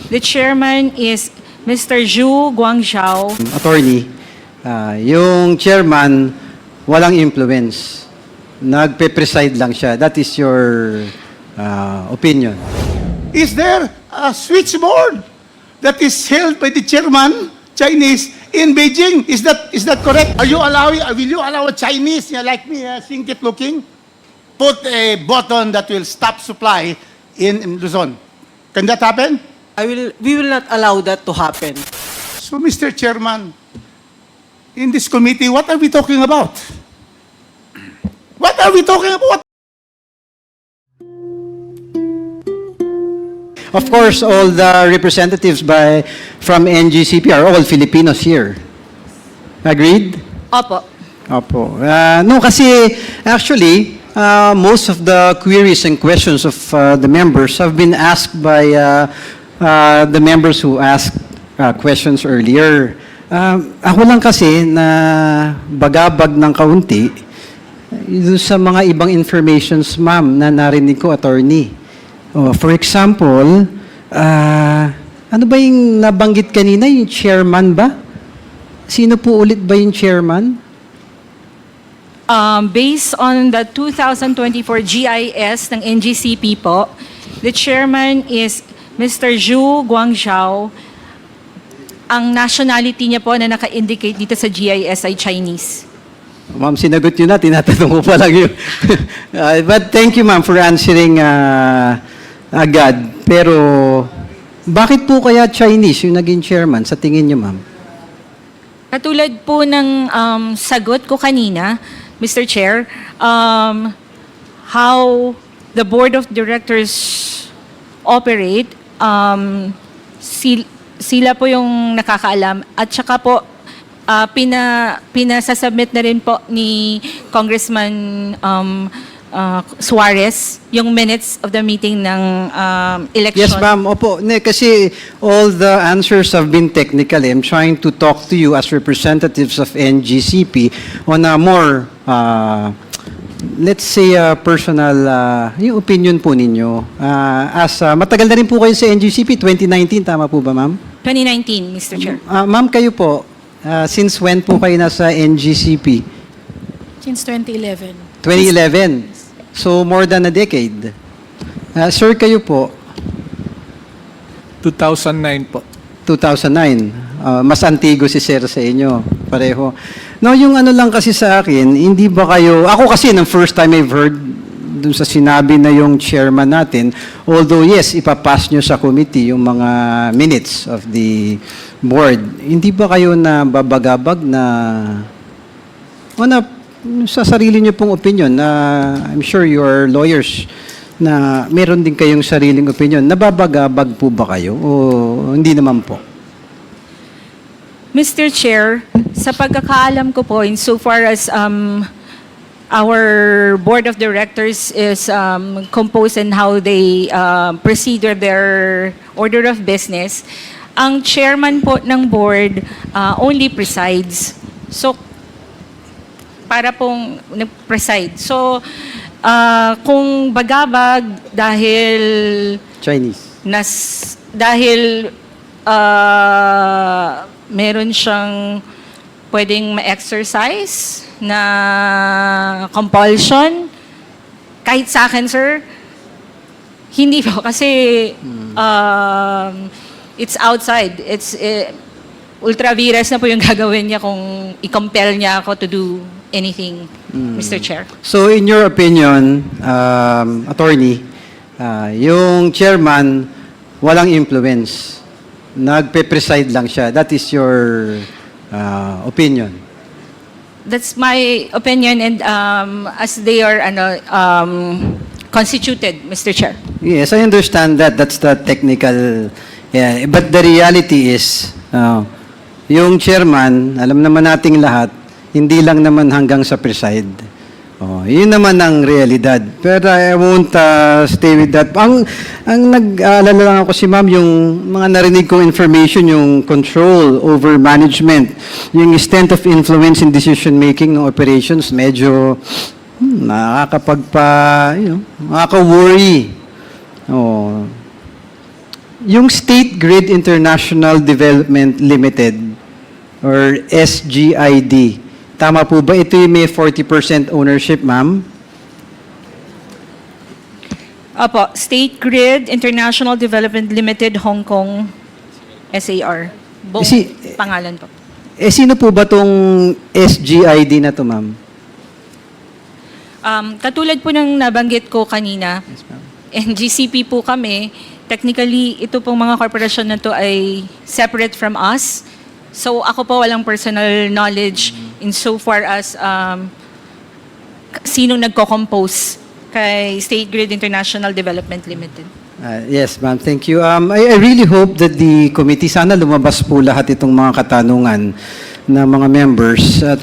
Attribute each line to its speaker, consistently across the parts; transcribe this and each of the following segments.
Speaker 1: The chairman is Mr. Zhu Guangzhou.
Speaker 2: Attorney, yung chairman, walang influence. Nagpe-preside lang siya. That is your opinion.
Speaker 3: Is there a switchboard that is held by the chairman, Chinese, in Beijing? Is that correct? Will you allow a Chinese like me, singkit looking, put a button that will stop supply in Luzon? Can that happen?
Speaker 4: We will not allow that to happen.
Speaker 3: So, Mr. Chairman, in this committee, what are we talking about? What are we talking about?
Speaker 2: Of course, all the representatives from NGCP are all Filipinos here. Agreed?
Speaker 1: Opo.
Speaker 2: Opo. No, kasi actually, most of the queries and questions of the members have been asked by the members who asked questions earlier. Ako lang kasi na bagabag ng kaunti sa mga ibang informations, ma'am, na narinig ko, attorney. For example, ano ba yung nabanggit kanina? Yung chairman ba? Sino po ulit ba yung chairman?
Speaker 1: Based on the 2024 GIS ng NGCP po, the chairman is Mr. Zhu Guangzhou. Ang nationality niya po na naka-indicate dito sa GIS ay Chinese.
Speaker 2: Ma'am, sinagot nyo na. Tinatanong ko pa lang yun. But thank you, ma'am, for answering agad. Pero, bakit po kaya Chinese yung naging chairman sa tingin nyo, ma'am?
Speaker 1: Katulad po ng sagot ko kanina, Mr. Chair, how the board of directors operate, sila po yung nakakaalam. At saka po, pinasasubmit na rin po ni Congressman Suarez yung minutes of the meeting ng election.
Speaker 2: Yes, ma'am. Opo. Kasi all the answers have been technical. I'm trying to talk to you as representatives of NGCP on a more, let's say, personal, yung opinion po ninyo. Matagal na rin po kayo sa NGCP, 2019, tama po ba, ma'am?
Speaker 1: 2019, Mr. Chair.
Speaker 2: Ma'am, kayo po, since when po kayo nasa NGCP?
Speaker 5: Since 2011.
Speaker 2: 2011. So, more than a decade. Sir, kayo po?
Speaker 6: 2009 po.
Speaker 2: 2009. Mas antigo si Sir sa inyo. Pareho. No, yung ano lang kasi sa akin, hindi ba kayo... Ako kasi, ng first time I've heard dun sa sinabi na yung chairman natin, although yes, ipapass nyo sa committee yung mga minutes of the board, hindi ba kayo na babagabag na... sa sarili niyo pong opinion na I'm sure you are lawyers na meron din kayong sariling opinion. Nababagabag po ba kayo o hindi naman po?
Speaker 1: Mr. Chair, sa pagkakaalam ko po, insofar as our board of directors is composed and how they proceed with their order of business, ang chairman po ng board only presides. So, para pong nag-preside. So, kung bagabag dahil
Speaker 2: Chinese.
Speaker 1: Dahil meron siyang pwedeng ma-exercise na compulsion, kahit sa akin, sir, hindi po. Kasi it's outside. It's ultra vires na po yung gagawin niya kung i-compel niya ako to do anything, Mr. Chair.
Speaker 2: So, in your opinion, attorney, yung chairman, walang influence. Nagpe-preside lang siya. That is your opinion.
Speaker 1: That's my opinion, and as they are constituted, Mr. Chair.
Speaker 2: Yes, I understand that. That's the technical. Yeah. But the reality is, yung chairman, alam naman nating lahat, hindi lang naman hanggang sa preside. Yun naman ang realidad. Pero I won't stay with that. Ang nag-aalala lang ako si ma'am, yung mga narinig kong information, yung control over management, yung extent of influence in decision-making ng operations, medyo nakaka-worry. Yung State Grid International Development Limited or SGID, tama po ba ito yung may 40% ownership, ma'am?
Speaker 1: Opo, State Grid International Development Limited, Hong Kong, SAR. Buong pangalan po.
Speaker 2: Sino po ba tong SGID na to, ma'am?
Speaker 1: Katulad po ng nabanggit ko kanina,
Speaker 2: Yes, ma'am.
Speaker 1: NGCP po kami. Technically, ito pong mga korporasyon na to ay separate from us. So ako po walang personal knowledge in so far as sinong nagko-compose kay State Grid International Development Limited.
Speaker 2: Yes, ma'am. Thank you. I really hope that the committee, sana lumabas po lahat itong mga katanungan ng mga members at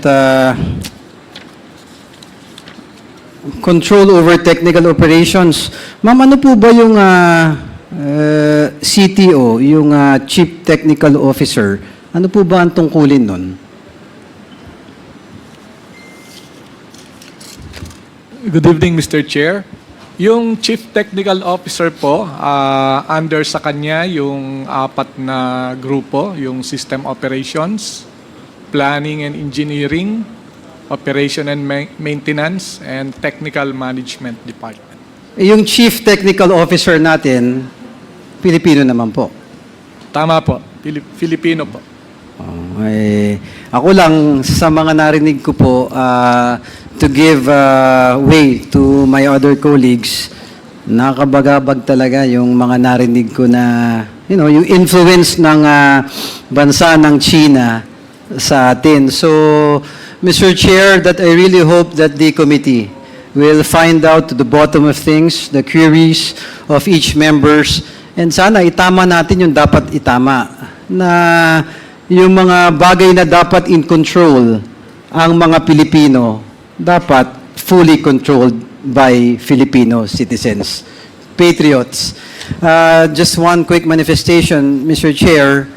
Speaker 2: control over technical operations. Ma'am, ano po ba yung CTO, yung Chief Technical Officer? Ano po ba ang tungkulin nun?
Speaker 6: Good evening, Mr. Chair. Yung Chief Technical Officer po, under sa kanya yung 4 na grupo, yung System Operations, Planning and Engineering, Operation and Maintenance, and Technical Management Department.
Speaker 2: Yung Chief Technical Officer natin, Pilipino naman po.
Speaker 6: Tama po, Filipino po.
Speaker 2: Ako lang, sa mga narinig ko po, to give way to my other colleagues, nakakabagabag talaga yung mga narinig ko na, yung influence ng bansa ng China sa atin. So, Mr. Chair, that I really hope that the committee will find out to the bottom of things, the queries of each members, and sana itama natin yung dapat itama, na yung mga bagay na dapat in control ang mga Pilipino, dapat fully controlled by Filipino citizens, patriots. Just one quick manifestation, Mr. Chair,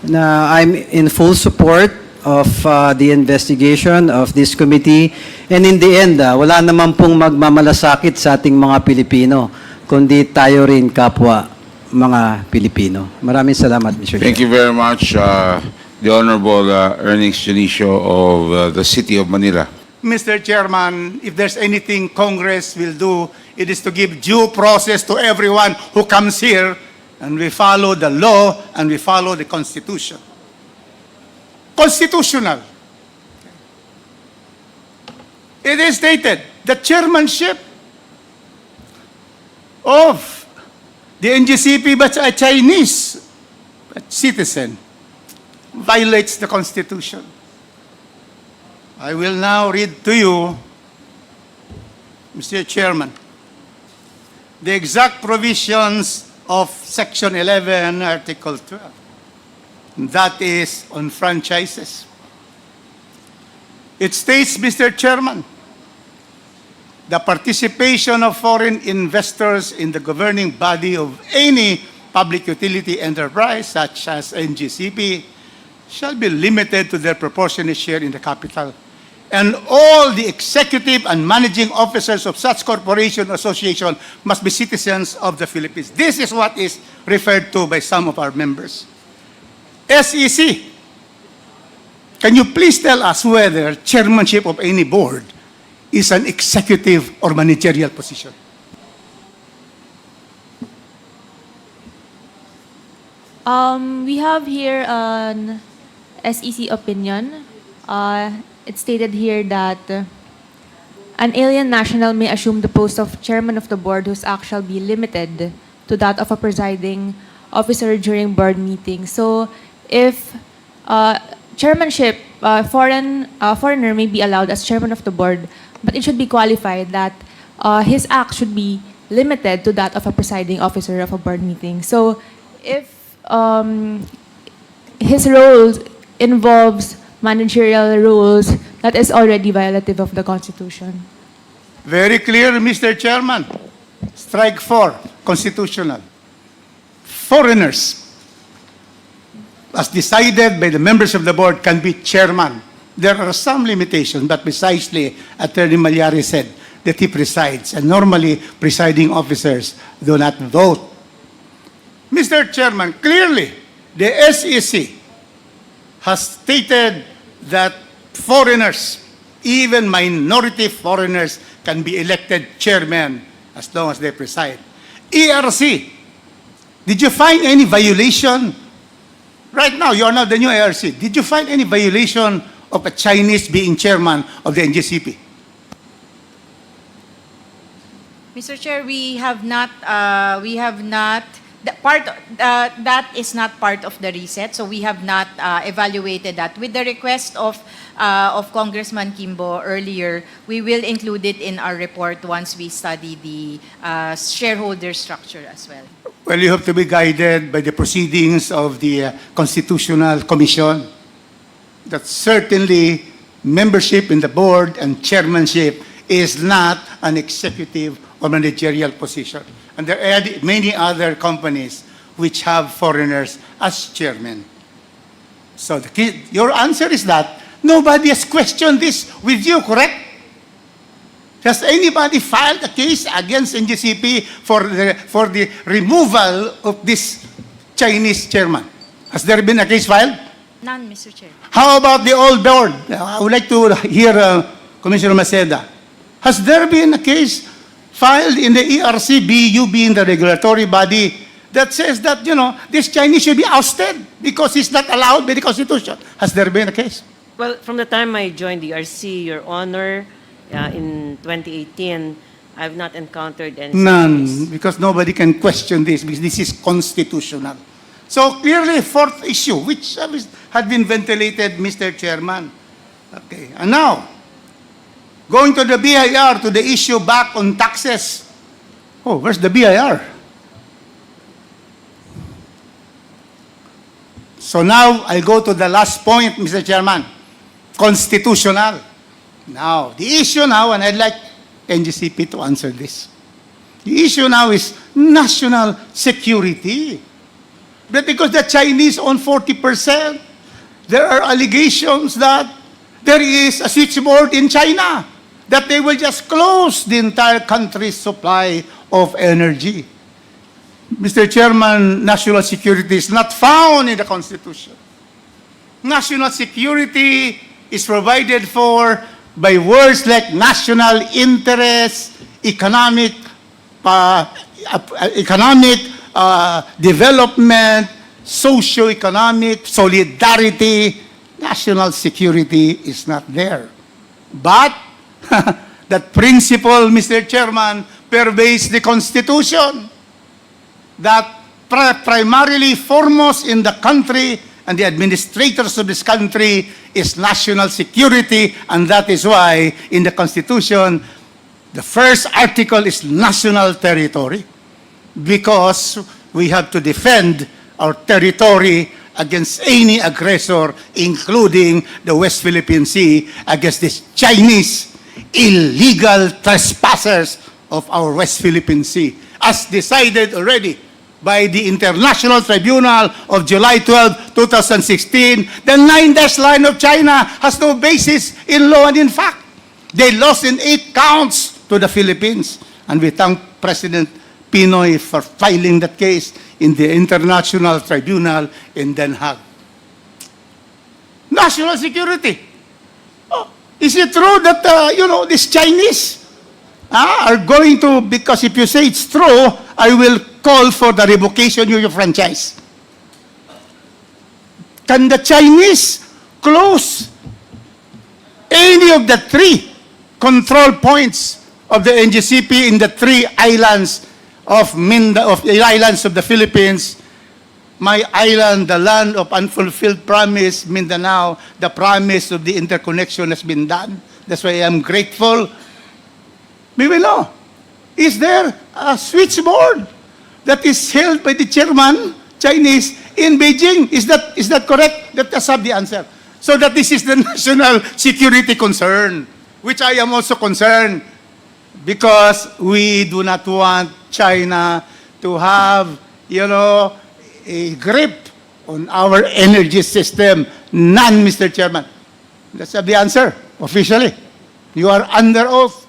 Speaker 2: na I'm in full support of the investigation of this committee. And in the end, wala naman pong magmamalasakit sa ating mga Pilipino, kundi tayo rin kapwa mga Pilipino. Maraming salamat, Mr. Chair.
Speaker 7: Thank you very much, the Honorable Ernest Janicio of the City of Manila.
Speaker 3: Mr. Chairman, if there's anything Congress will do, it is to give due process to everyone who comes here, and we follow the law and we follow the Constitution. Constitutional. It is stated the chairmanship of the NGCP but a Chinese citizen violates the Constitution. I will now read to you, Mr. Chairman, the exact provisions of Section 11, Article 12. That is on franchises. It states, Mr. Chairman, the participation of foreign investors in the governing body of any public utility enterprise, such as NGCP, shall be limited to their proportionate share in the capital. And all the executive and managing officers of such corporation or association must be citizens of the Philippines. This is what is referred to by some of our members. SEC, can you please tell us whether chairmanship of any board is an executive or managerial position?
Speaker 8: We have here an SEC opinion. It's stated here that an alien national may assume the post of chairman of the board whose act shall be limited to that of a presiding officer during board meetings. So, if chairmanship, foreigner may be allowed as chairman of the board, but it should be qualified that his act should be limited to that of a presiding officer of a board meeting. So, if his role involves managerial rules, that is already violative of the Constitution.
Speaker 3: Very clear, Mr. Chairman. Strike 4, constitutional. Foreigners, as decided by the members of the board, can be chairman. There are some limitations, but precisely Attorney Malyari said that he presides, and normally presiding officers do not vote. Mr. Chairman, clearly, the SEC has stated that foreigners, even minority foreigners, can be elected chairman as long as they preside. ERC, did you find any violation? Right now, you are now the new ERC. Did you find any violation of a Chinese being chairman of the NGCP?
Speaker 1: Mr. Chair, we have not, that is not part of the reset, so we have not evaluated that. With the request of Congressman Kimbo earlier, we will include it in our report once we study the shareholder structure as well.
Speaker 3: Well, you have to be guided by the proceedings of the Constitutional Commission. That certainly membership in the board and chairmanship is not an executive or managerial position. And there are many other companies which have foreigners as chairmen. So your answer is that nobody has questioned this with you, correct? Has anybody filed a case against NGCP for the removal of this Chinese chairman? Has there been a case filed?
Speaker 1: None, Mr. Chair.
Speaker 3: How about the old board? I would like to hear Commissioner Maceda. Has there been a case filed in the ERC, you being the regulatory body, that says that, this Chinese should be ousted because he's not allowed by the Constitution? Has there been a case?
Speaker 9: Well, from the time I joined the ERC, Your Honor, in 2018, I've not encountered any.
Speaker 3: None, because nobody can question this, because this is constitutional. So clearly, fourth issue, which had been ventilated, Mr. Chairman. Okay, and now, going to the BIR, to the issue back on taxes. Oh, where's the BIR? So now, I'll go to the last point, Mr. Chairman. Constitutional. Now, the issue now, and I'd like NGCP to answer this. The issue now is national security. But because the Chinese own 40%, there are allegations that there is a switchboard in China, that they will just close the entire country's supply of energy. Mr. Chairman, national security is not found in the Constitution. National security is provided for by words like national interest, economic development, socio-economic solidarity. National security is not there. But that principle, Mr. Chairman, pervades the Constitution. That primarily foremost in the country and the administrators of this country is national security, and that is why in the Constitution, the first article is national territory, because we have to defend our territory against any aggressor, including the West Philippine Sea, against these Chinese illegal trespassers of our West Philippine Sea, as decided already by the International Tribunal of July 12, 2016. The 9-dash line of China has no basis in law and in fact. They lost in 8 counts to the Philippines. And we thank President Pinoy for filing that case in the International Tribunal in Den Haag. National security. Oh, is it true that, these Chinese are going to, because if you say it's true, I will call for the revocation of your franchise. Can the Chinese close any of the 3 control points of the NGCP in the 3 islands of the islands of the Philippines? My island, the land of unfulfilled promise, Mindanao, the promise of the interconnection has been done. That's why I am grateful. We will know. Is there a switchboard that is held by the chairman, Chinese, in Beijing? Is that correct? Let us have the answer. So that this is the national security concern, which I am also concerned, because we do not want China to have, a grip on our energy system. None, Mr. Chairman. Let's have the answer officially. You are under oath.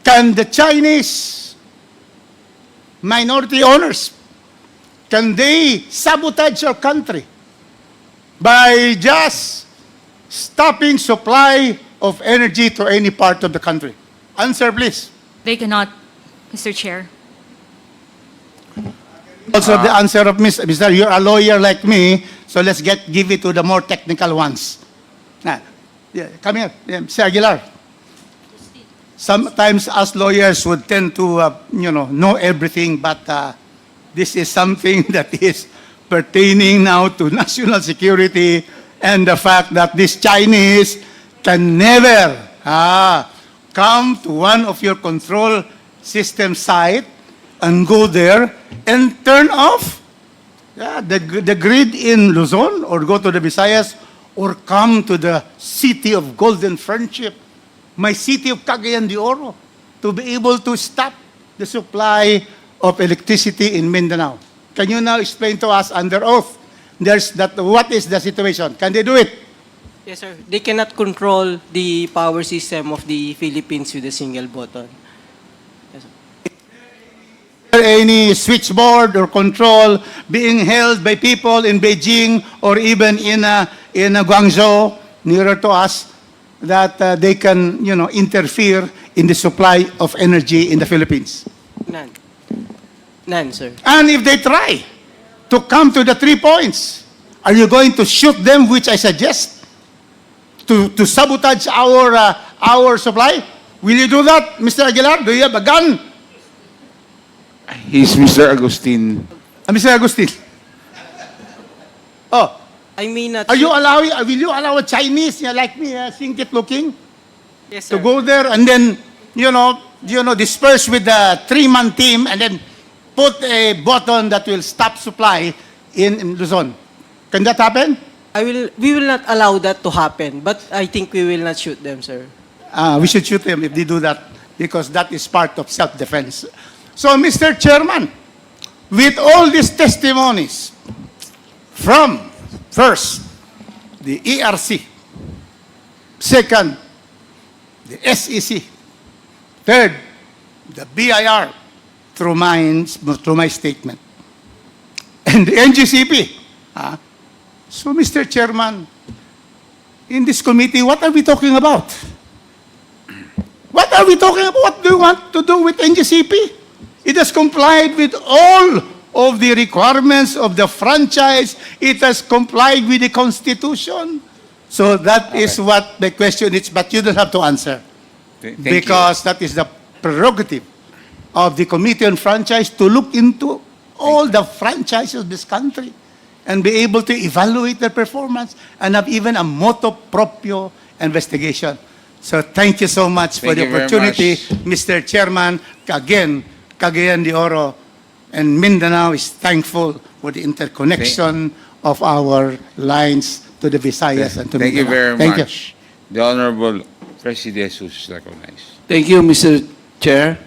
Speaker 3: Can the Chinese minority owners, can they sabotage our country by just stopping supply of energy to any part of the country? Answer, please.
Speaker 1: They cannot, Mr. Chair.
Speaker 3: Also, the answer of Mr. You're a lawyer like me, so let's give it to the more technical ones. Yeah, come here, Mr. Aguilar. Sometimes us lawyers would tend to, know everything, but this is something that is pertaining now to national security and the fact that this Chinese can never come to one of your control system site and go there and turn off the grid in Luzon, or go to the Visayas, or come to the city of Golden Friendship, my city of Cagayan de Oro, to be able to stop the supply of electricity in Mindanao. Can you now explain to us under oath what is the situation? Can they do it?
Speaker 4: Yes, sir. They cannot control the power system of the Philippines with a single button. Yes, sir.
Speaker 3: Any switchboard or control being held by people in Beijing or even in Guangzhou, nearer to us, that they can, interfere in the supply of energy in the Philippines?
Speaker 4: None. None, sir.
Speaker 3: And if they try to come to the 3 points, are you going to shoot them, which I suggest, to sabotage our supply? Will you do that, Mr. Aguilar? Do you have a gun?
Speaker 7: He's Mr. Agustin.
Speaker 3: Mr. Agustin. Oh,
Speaker 4: I may not...
Speaker 3: will you allow a Chinese like me, singkit looking,
Speaker 4: Yes, sir.
Speaker 3: to go there and then, disperse with the 3-man team and then put a button that will stop supply in Luzon? Can that happen?
Speaker 4: We will not allow that to happen, but I think we will not shoot them, sir.
Speaker 3: We should shoot them if they do that, because that is part of self-defense. So, Mr. Chairman, with all these testimonies from, first, the ERC, second, the SEC, third, the BIR, through my statement, and the NGCP. So, Mr. Chairman, in this committee, what are we talking about? What are we talking about? What do you want to do with NGCP? It has complied with all of the requirements of the franchise. It has complied with the Constitution. So that is what the question is, but you don't have to answer. Because that is the prerogative of the Committee on Franchise to look into all the franchises of this country and be able to evaluate their performance and have even a motu proprio investigation. So thank you so much for
Speaker 7: Thank
Speaker 3: the
Speaker 7: you very
Speaker 3: opportunity,
Speaker 7: much.
Speaker 3: Mr. Chairman. Again, Cagayan de Oro and Mindanao is thankful for the interconnection of our lines to the Visayas and to
Speaker 7: Thank you
Speaker 3: Mindanao.
Speaker 7: very much. The Honorable President is recognized.
Speaker 10: Thank you, Mr. Chair.